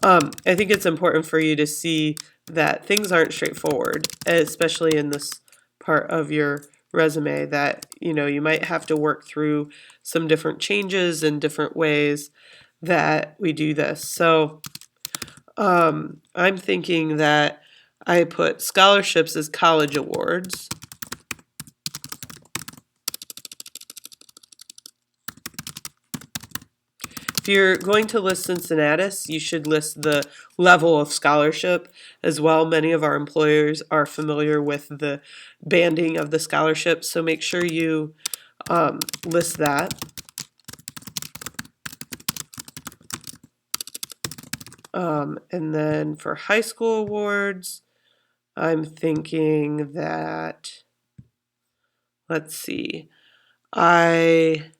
I think it's important for you to see that things aren't straightforward, especially in this part of your resume that, you might have to work through some different changes and different ways that we do this. So I'm thinking that I put scholarships as college awards. If you're going to list Cincinnatus, you should list the level of scholarship as well. Many of our employers are familiar with the banding of the scholarship, so make sure you list that. And then for high school awards, I'm thinking that, let's see, I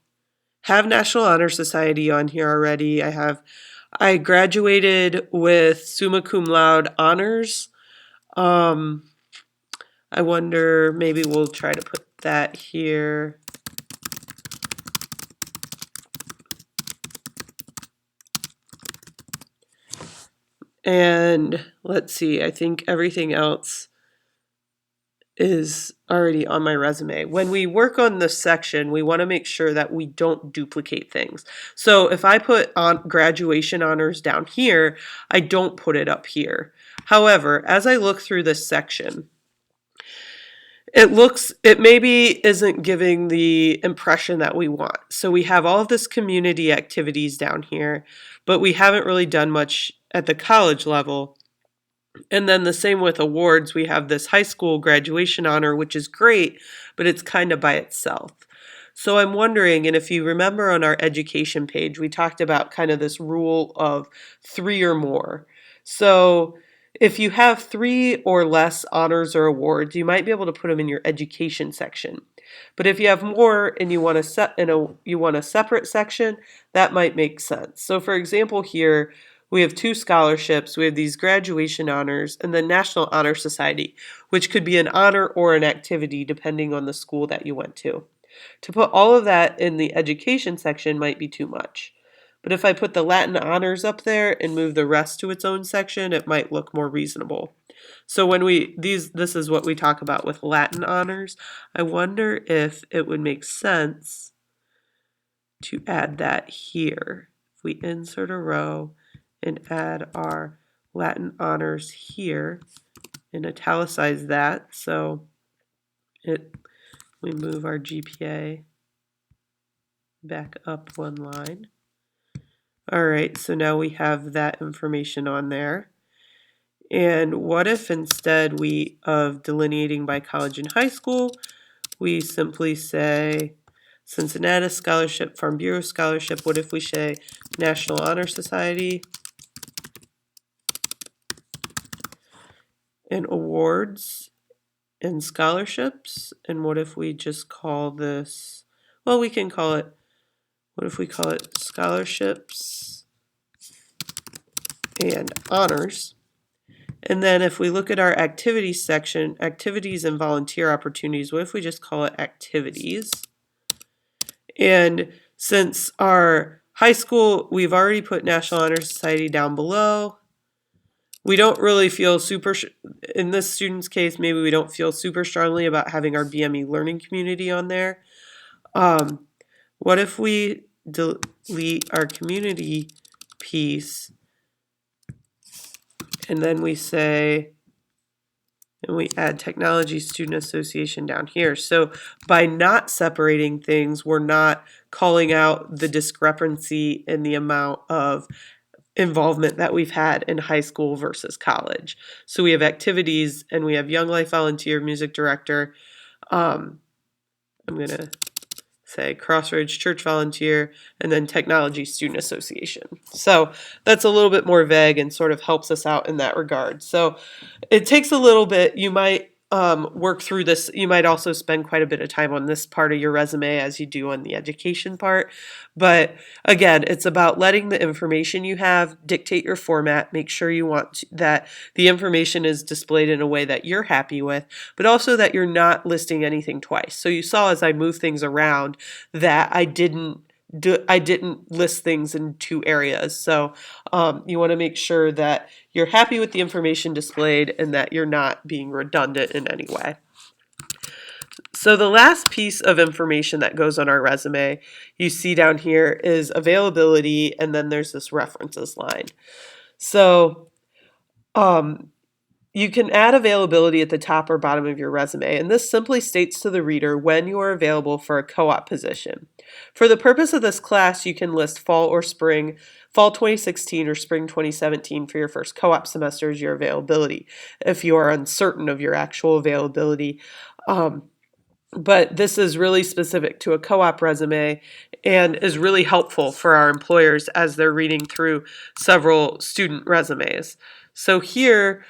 have National Honor Society on here already. I graduated with summa cum laude honors. I wonder, maybe we'll try to put that here. And let's see, I think everything else is already on my resume. When we work on this section, we want to make sure that we don't duplicate things. So if I put on graduation honors down here, I don't put it up here. However, as I look through this section, it maybe isn't giving the impression that we want. So we have all of this community activities down here, but we haven't really done much at the college level. And then the same with awards. We have this high school graduation honor, which is great, but it's kind of by itself. So I'm wondering, and if you remember on our education page, we talked about kind of this rule of 3 or more. So if you have 3 or less honors or awards, you might be able to put them in your education section. But if you have more and you want a separate section, that might make sense. So for example here, we have 2 scholarships, we have these graduation honors, and the National Honor Society, which could be an honor or an activity depending on the school that you went to. To put all of that in the education section might be too much. But if I put the Latin honors up there and move the rest to its own section, it might look more reasonable. So when this is what we talk about with Latin honors. I wonder if it would make sense to add that here. If we insert a row and add our Latin honors here and italicize that, so we move our GPA back up 1 line. All right, so now we have that information on there. And what if instead of delineating by college and high school, we simply say Cincinnati Scholarship, Farm Bureau Scholarship? What if we say National Honor Society and awards and scholarships? And what if we just call this, well, we can call it, what if we call it scholarships and honors? And then if we look at our activities section, activities and volunteer opportunities, what if we just call it activities? And since our high school, we've already put National Honor Society down below. We don't really feel in this student's case, maybe we don't feel super strongly about having our BME learning community on there. What if we delete our community piece and then we say, and we add Technology Student Association down here. So by not separating things, we're not calling out the discrepancy in the amount of involvement that we've had in high school versus college. So we have activities and we have Young Life Volunteer, Music Director. I'm going to say Crossroads Church Volunteer, and then Technology Student Association. So that's a little bit more vague and sort of helps us out in that regard. So it takes a little bit. You might work through this. You might also spend quite a bit of time on this part of your resume as you do on the education part. But again, it's about letting the information you have dictate your format. Make sure you want that the information is displayed in a way that you're happy with, but also that you're not listing anything twice. So you saw as I move things around that I didn't list things in 2 areas. So you want to make sure that you're happy with the information displayed and that you're not being redundant in any way. So the last piece of information that goes on our resume you see down here is availability, and then there's this references line. So you can add availability at the top or bottom of your resume, and this simply states to the reader when you are available for a co-op position. For the purpose of this class, you can list fall 2016 or spring 2017 for your first co-op semester as your availability. If you are uncertain of your actual availability, but this is really specific to a co-op resume and is really helpful for our employers as they're reading through several student resumes. So here,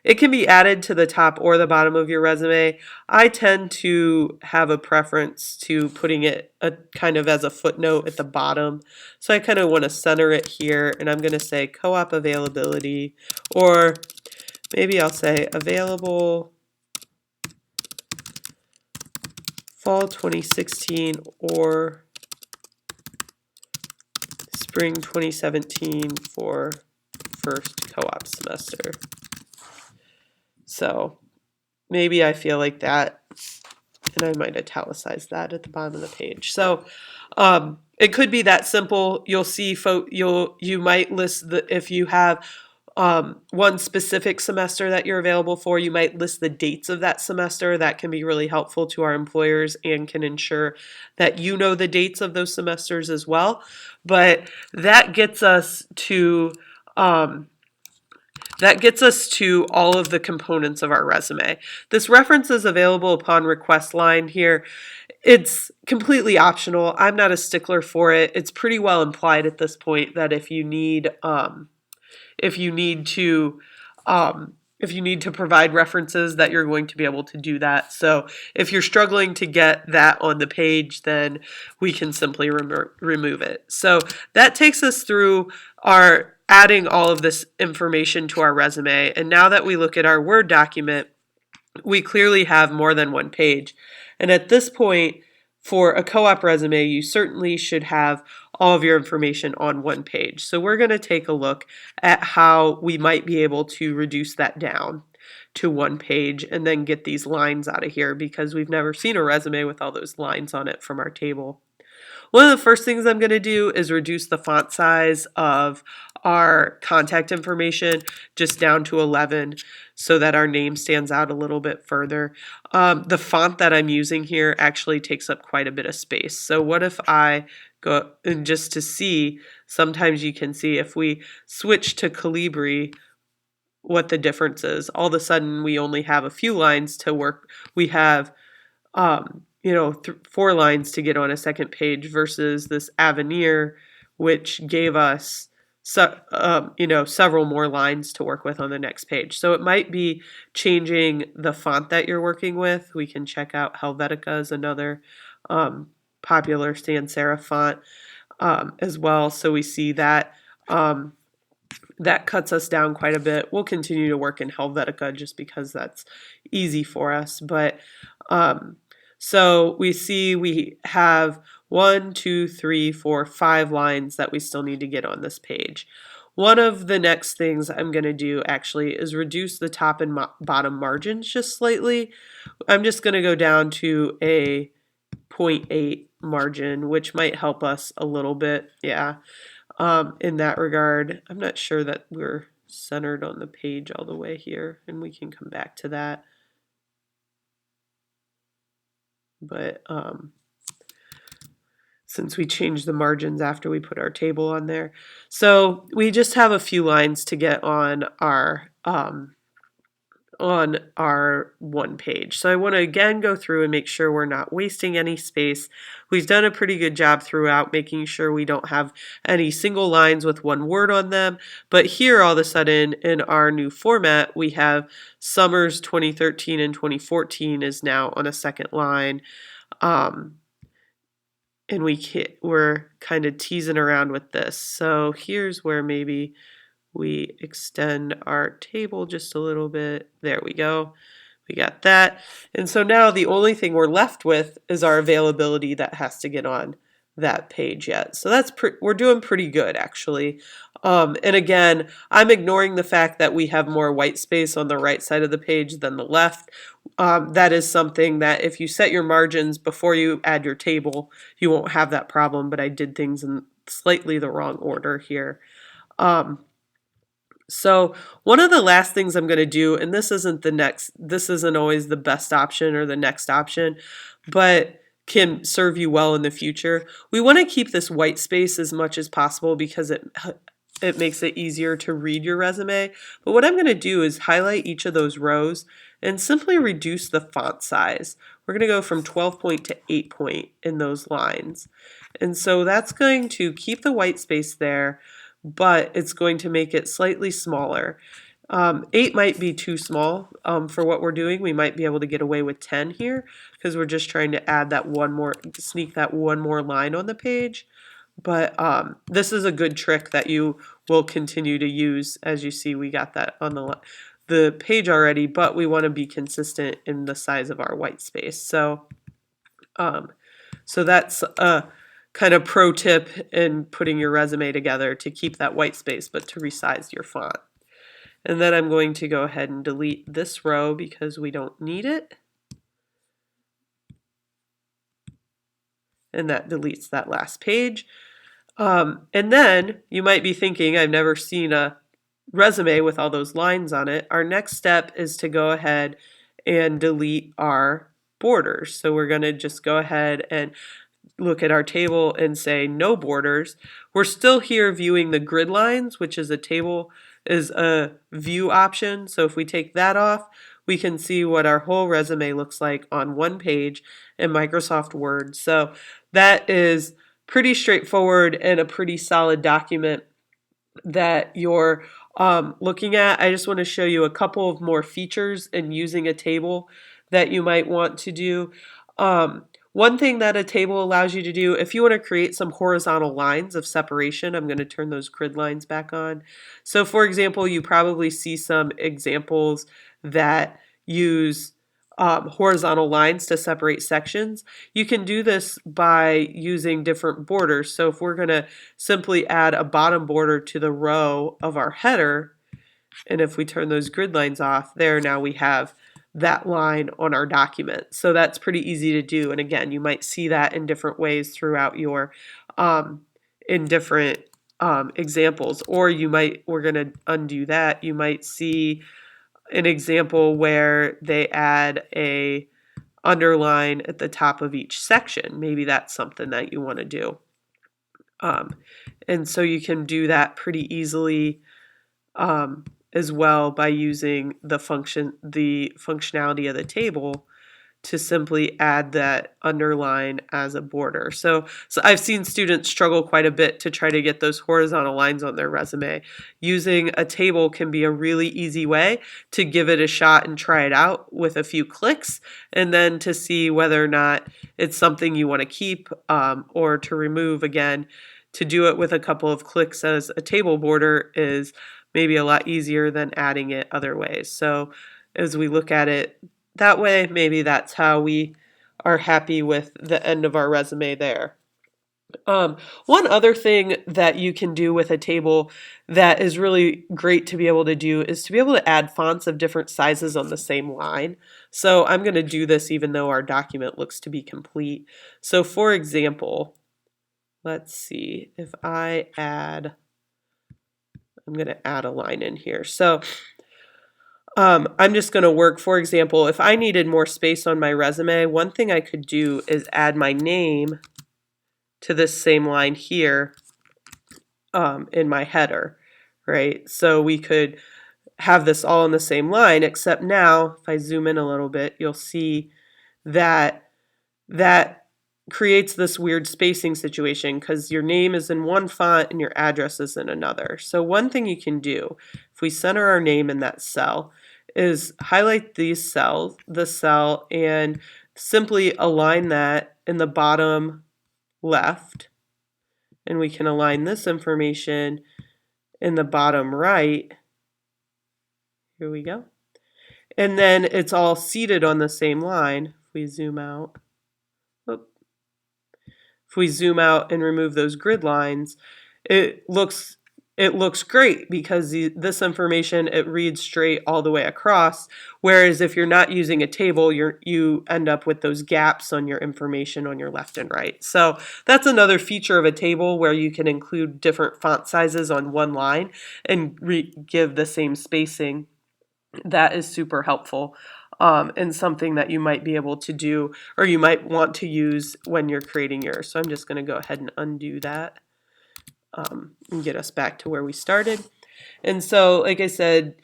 it can be added to the top or the bottom of your resume. I tend to have a preference to putting it kind of as a footnote at the bottom. So I kind of want to center it here, and I'm going to say co-op availability, or maybe I'll say available fall 2016 or spring 2017 for first co-op semester. So maybe I feel like that, and I might italicize that at the bottom of the page. So it could be that simple. You'll see, you might list if you have one specific semester that you're available for, you might list the dates of that semester. That can be really helpful to our employers and can ensure that you know the dates of those semesters as well. But that gets us to all of the components of our resume. This reference is available upon request line here. It's completely optional. I'm not a stickler for it. It's pretty well implied at this point that if you need to provide references, that you're going to be able to do that. So if you're struggling to get that on the page, then we can simply remove it. So that takes us through our adding all of this information to our resume. And now that we look at our Word document, we clearly have more than one page. And at this point, for a co-op resume, you certainly should have all of your information on one page. So we're going to take a look at how we might be able to reduce that down to one page and then get these lines out of here, because we've never seen a resume with all those lines on it from our table. One of the first things I'm going to do is reduce the font size of our contact information just down to 11 so that our name stands out a little bit further. The font that I'm using here actually takes up quite a bit of space. So what if I go, and just to see, sometimes you can see if we switch to Calibri, what the difference is. All of a sudden we only have a few lines to work. We have 4 lines to get on a second page versus this Avenir, which gave us several more lines to work with on the next page. So it might be changing the font that you're working with. We can check out Helvetica is another popular sans serif font as well. So we see that that cuts us down quite a bit. We'll continue to work in Helvetica just because that's easy for us. But so we see we have 1, 2, 3, 4, 5 lines that we still need to get on this page. One of the next things I'm going to do actually is reduce the top and bottom margins just slightly. I'm just going to go down to a 0.8 margin, which might help us a little bit. Yeah, in that regard. I'm not sure that we're centered on the page all the way here, and we can come back to that. But since we changed the margins after we put our table on there. So we just have a few lines to get on our one page. So I want to again go through and make sure we're not wasting any space. We've done a pretty good job throughout making sure we don't have any single lines with one word on them. But here all of a sudden in our new format, we have summers 2013 and 2014 is now on a second line. And we're kind of teasing around with this. So here's where maybe we extend our table just a little bit. There we go. We got that. And so now the only thing we're left with is our availability that has to get on that page yet. So that's we're doing pretty good actually. And again, I'm ignoring the fact that we have more white space on the right side of the page than the left. That is something that if you set your margins before you add your table, you won't have that problem, but I did things in slightly the wrong order here. So one of the last things I'm going to do, and this isn't always the best option or the next option, but can serve you well in the future. We want to keep this white space as much as possible because it makes it easier to read your resume. But what I'm going to do is highlight each of those rows and simply reduce the font size. We're going to go from 12 point to 8 point in those lines. And so that's going to keep the white space there, but it's going to make it slightly smaller. 8 might be too small for what we're doing. We might be able to get away with 10 here because we're just trying to add that one more, sneak that one more line on the page. But this is a good trick that you will continue to use. As you see, we got that on the page already, but we want to be consistent in the size of our white space. So that's a kind of pro tip in putting your resume together, to keep that white space but to resize your font. And then I'm going to go ahead and delete this row because we don't need it. And that deletes that last page. And then you might be thinking, I've never seen a resume with all those lines on it. Our next step is to go ahead and delete our borders. So we're going to just go ahead and look at our table and say no borders. We're still here viewing the grid lines, which is a view option. So if we take that off, we can see what our whole resume looks like on one page in Microsoft Word. So that is pretty straightforward and a pretty solid document that you're looking at. I just want to show you a couple of more features in using a table that you might want to do. One thing that a table allows you to do, if you want to create some horizontal lines of separation, I'm going to turn those grid lines back on. So for example, you probably see some examples that use horizontal lines to separate sections. You can do this by using different borders. So if we're going to simply add a bottom border to the row of our header, and if we turn those grid lines off, there now we have that line on our document. So that's pretty easy to do. And again, you might see that in different ways throughout your, in different examples. Or we're going to undo that. You might see an example where they add a underline at the top of each section. Maybe that's something that you want to do. And so you can do that pretty easily as well by using the functionality of the table to simply add that underline as a border. So I've seen students struggle quite a bit to try to get those horizontal lines on their resume. Using a table can be a really easy way to give it a shot and try it out with a few clicks, and then to see whether or not it's something you want to keep or to remove. Again, to do it with a couple of clicks as a table border is maybe a lot easier than adding it other ways. So as we look at it that way, maybe that's how we are happy with the end of our resume there. One other thing that you can do with a table that is really great to be able to do is to be able to add fonts of different sizes on the same line. So I'm going to do this even though our document looks to be complete. So for example, let's see if I'm going to add a line in here. So I'm just going to work, for example, if I needed more space on my resume, one thing I could do is add my name to this same line here in my header, right? So we could have this all in the same line, except now, if I zoom in a little bit, you'll see that that creates this weird spacing situation because your name is in one font and your address is in another. So one thing you can do, if we center our name in that cell, is highlight the cell, and simply align that in the bottom left. And we can align this information in the bottom right. Here we go. And then it's all seated on the same line. If we zoom out, if we zoom out and remove those grid lines, it looks great because this information, it reads straight all the way across. Whereas if you're not using a table, you end up with those gaps on your information on your left and right. So that's another feature of a table where you can include different font sizes on one line and give the same spacing. That is super helpful. And something that you might be able to do or you might want to use when you're creating yours. So I'm just going to go ahead and undo that and get us back to where we started. And so, like I said,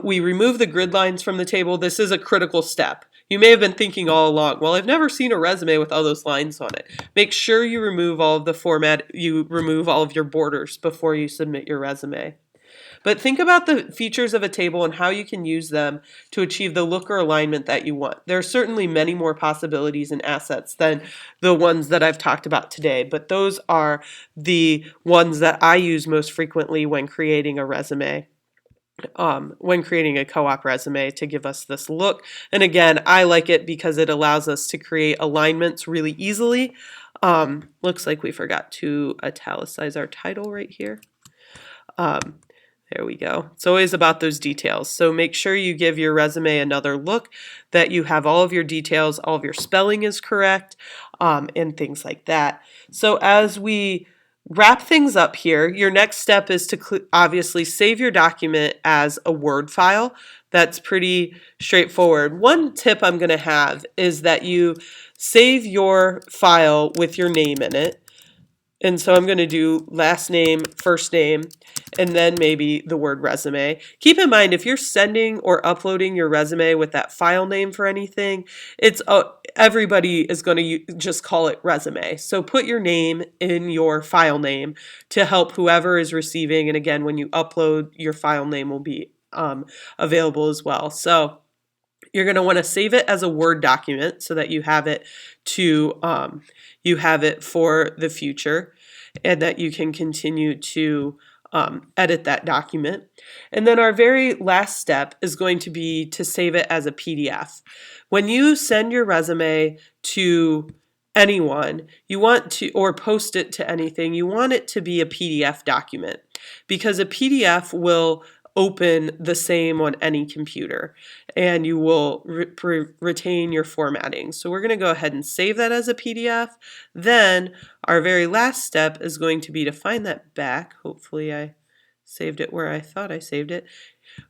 We remove the grid lines from the table. This is a critical step. You may have been thinking all along, well, I've never seen a resume with all those lines on it. Make sure you remove all of the format, you remove all of your borders before you submit your resume. But think about the features of a table and how you can use them to achieve the look or alignment that you want. There are certainly many more possibilities and assets than the ones that I've talked about today, but those are the ones that I use most frequently when creating a resume. When creating a co-op resume to give us this look. And again, I like it because it allows us to create alignments really easily. Looks like we forgot to italicize our title right here. There we go. It's always about those details. So make sure you give your resume another look, that you have all of your details, all of your spelling is correct, and things like that. So as we wrap things up here, your next step is to obviously save your document as a Word file. That's pretty straightforward. One tip I'm going to have is that you save your file with your name in it. And so I'm going to do last name, first name, and then maybe the word resume. Keep in mind, if you're sending or uploading your resume with that file name for anything, it's everybody is going to just call it resume. So put your name in your file name to help whoever is receiving. And again, when you upload, your file name will be available as well. So you're going to want to save it as a Word document so that you have it for the future, and that you can continue to edit that document. And then our very last step is going to be to save it as a PDF. When you send your resume to anyone, you want to, or post it to anything, you want it to be a PDF document, because a PDF will open the same on any computer, and you will retain your formatting. So we're going to go ahead and save that as a PDF. Then our very last step is going to be to find that back. Hopefully I saved it where I thought I saved it.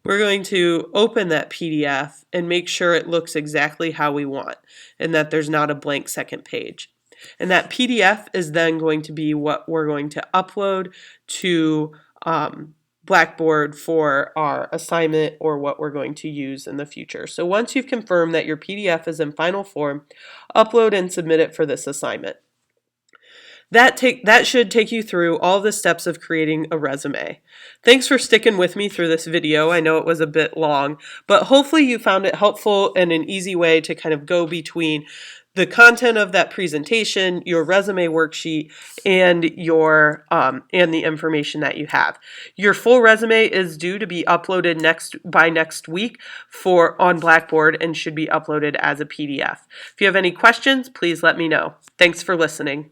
We're going to open that PDF and make sure it looks exactly how we want and that there's not a blank second page. And that PDF is then going to be what we're going to upload to Blackboard for our assignment, or what we're going to use in the future. So once you've confirmed that your PDF is in final form, upload and submit it for this assignment. That should take you through all the steps of creating a resume. Thanks for sticking with me through this video. I know it was a bit long, but hopefully you found it helpful and an easy way to kind of go between the content of that presentation, your resume worksheet, and your and the information that you have. Your full resume is due to be uploaded by next week on Blackboard, and should be uploaded as a PDF. If you have any questions, please let me know. Thanks for listening.